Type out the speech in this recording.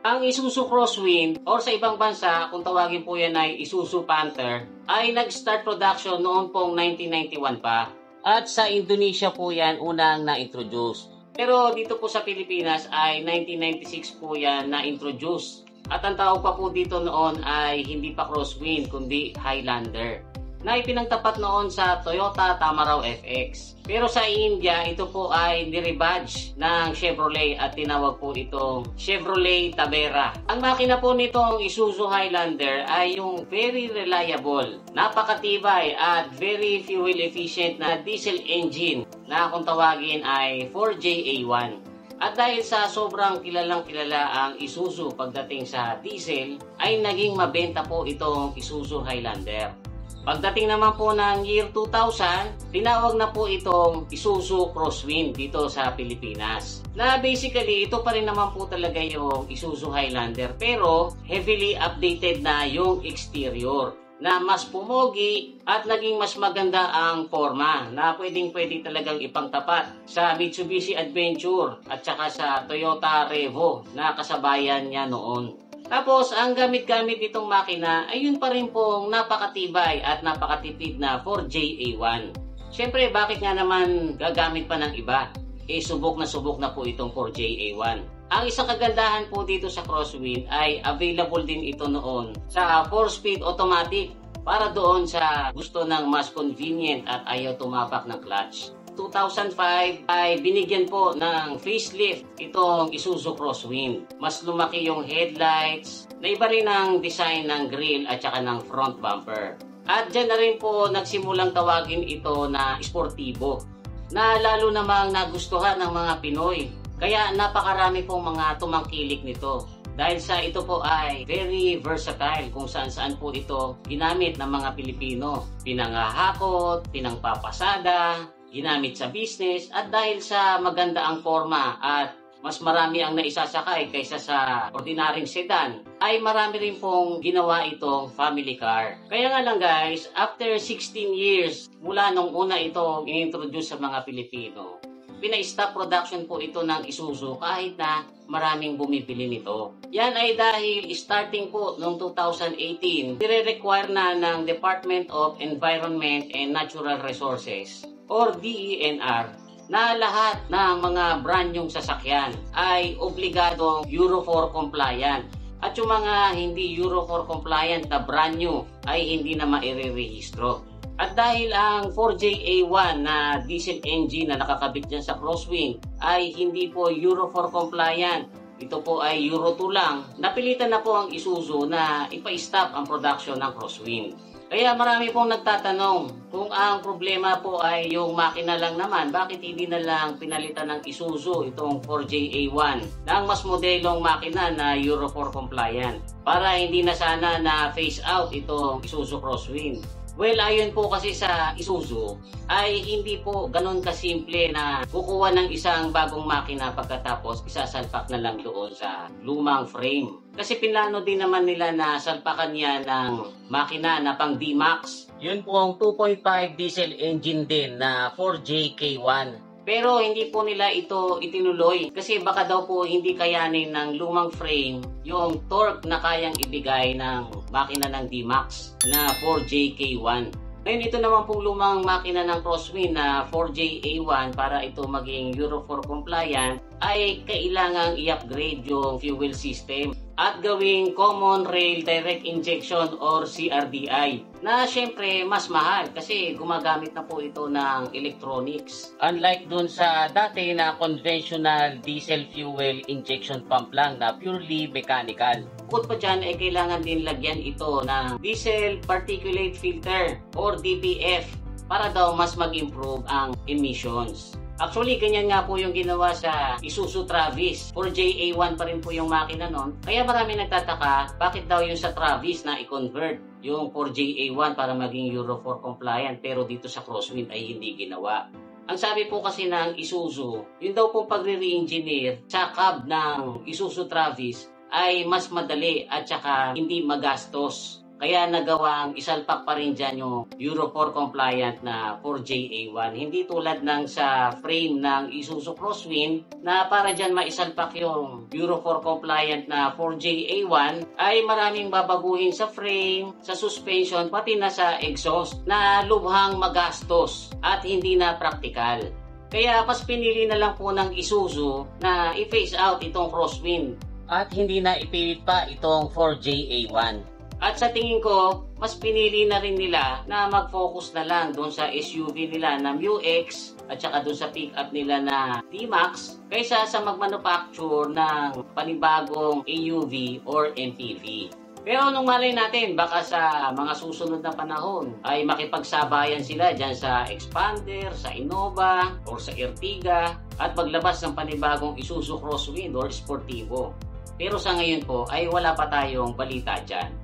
Ang Isuzu Crosswind or sa ibang bansa kung tawagin po yan ay Isuzu Panther ay nag-start production noon pong 1991 pa at sa Indonesia po yan unang na-introduce. Pero dito po sa Pilipinas ay 1996 po yan na-introduce at ang tawag pa po dito noon ay hindi pa Crosswind kundi Highlander na ipinangtapat noon sa Toyota Tamaraw FX. Pero sa India, ito po ay nirebadge ng Chevrolet at tinawag po itong Chevrolet Tavera. Ang makina po nitong Isuzu Highlander ay yung very reliable, napakatibay at very fuel efficient na diesel engine na kung tawagin ay 4JA1. At dahil sa sobrang kilalang kilala ang Isuzu pagdating sa diesel, ay naging mabenta po itong Isuzu Highlander. Pagdating naman po ng year 2000, tinawag na po itong Isuzu Crosswind dito sa Pilipinas. Na basically, ito pa rin naman po talaga yung Isuzu Highlander pero heavily updated na yung exterior na mas pumogi at naging mas maganda ang forma na pwedeng-pwede talagang ipangtapat sa Mitsubishi Adventure at saka sa Toyota Revo na kasabayan niya noon. Tapos, ang gamit-gamit nitong makina ay yun pa rin pong napakatibay at napakatipid na 4JA1. Siyempre, bakit nga naman gagamit pa ng iba? Subok na po itong 4JA1. Ang isang kagandahan po dito sa Crosswind ay available din ito noon sa 4-speed automatic para doon sa gusto ng mas convenient at ayaw tumapak ng clutch. 2005 ay binigyan po ng facelift itong Isuzu Crosswind. Mas lumaki yung headlights, na iba rin ang design ng grille at saka ng front bumper. At dyan na rin po nagsimulang tawagin ito na sportibo, na lalo namang nagustuhan ng mga Pinoy. Kaya napakarami pong mga tumangkilik nito. Dahil sa ito po ay very versatile kung saan-saan po ito ginamit ng mga Pilipino. Pinangahakot, pinangpapasada, ginamit sa business at dahil sa maganda ang forma at mas marami ang naisasakay kaysa sa ordinaryong sedan, ay marami rin pong ginawa itong family car. Kaya nga lang guys, after 16 years mula nung una itong i-introduce sa mga Pilipino, pina-stop production po ito ng Isuzu kahit na maraming bumibili nito. Yan ay dahil starting po noong 2018, nire-require na ng Department of Environment and Natural Resources or DENR na lahat ng mga brand yung sasakyan ay obligadong Euro 4 compliant. At yung mga hindi Euro 4 compliant na brand new ay hindi na mairerehistro. At dahil ang 4JA1 na diesel engine na nakakabit dyan sa Crosswind ay hindi po Euro 4 compliant, ito po ay Euro 2 lang, napilitan na po ang Isuzu na ipa-stop ang production ng Crosswind. Kaya marami pong nagtatanong kung ang problema po ay yung makina lang naman, bakit hindi na lang pinalitan ng Isuzu itong 4JA1 na ang mas modelong makina na Euro 4 compliant para hindi na sana na phase out itong Isuzu Crosswind. Well, ayon po kasi sa Isuzu ay hindi po ganun kasimple na kukuha ng isang bagong makina pagkatapos isasalpak na lang doon sa lumang frame. Kasi pinlano din naman nila na salpakan niya ng makina na pang D-Max. Yun po ang 2.5 diesel engine din na 4JK1. Pero hindi po nila ito itinuloy kasi baka daw po hindi kayanin ng lumang frame yung torque na kayang ibigay ng makina ng D-Max na 4JK1. Ngayon ito naman pong lumang makina ng Crosswind na 4JA1 para ito maging Euro 4 compliant ay kailangang i-upgrade yung fuel system at gawing Common Rail Direct Injection or CRDI na syempre mas mahal kasi gumagamit na po ito ng electronics. Unlike dun sa dati na conventional diesel fuel injection pump lang na purely mechanical. Bukod pa dyan ay kailangan din lagyan ito ng diesel particulate filter or DPF para daw mas mag-improve ang emissions. Actually, ganyan nga po yung ginawa sa Isuzu Travis. 4JA1 pa rin po yung makina nun. Kaya marami nagtataka, bakit daw yung sa Travis na i-convert yung 4JA1 para maging Euro 4 compliant pero dito sa Crosswind ay hindi ginawa. Ang sabi po kasi ng Isuzu, yun daw pong pagre-re-engineer sa cab ng Isuzu Travis ay mas madali at saka hindi magastos. Kaya nagawang isalpak pa rin dyan yung Euro 4 compliant na 4JA1. Hindi tulad ng sa frame ng Isuzu Crosswind na para dyan maisalpak yung Euro 4 compliant na 4JA1 ay maraming babaguhin sa frame, sa suspension, pati na sa exhaust na lubhang magastos at hindi na praktikal. Kaya mas pinili na lang po ng Isuzu na i-phase out itong Crosswind at hindi na ipilit pa itong 4JA1. At sa tingin ko, mas pinili na rin nila na mag-focus na lang doon sa SUV nila na MU-X at saka doon sa pick-up nila na D-Max kaysa sa mag-manufacture ng panibagong AUV or MPV. Pero nung malay natin, baka sa mga susunod na panahon ay makipagsabayan sila dyan sa Expander, sa Innova, or sa Ertiga at maglabas ng panibagong Isuzu Crosswind or Sportivo. Pero sa ngayon po ay wala pa tayong balita dyan.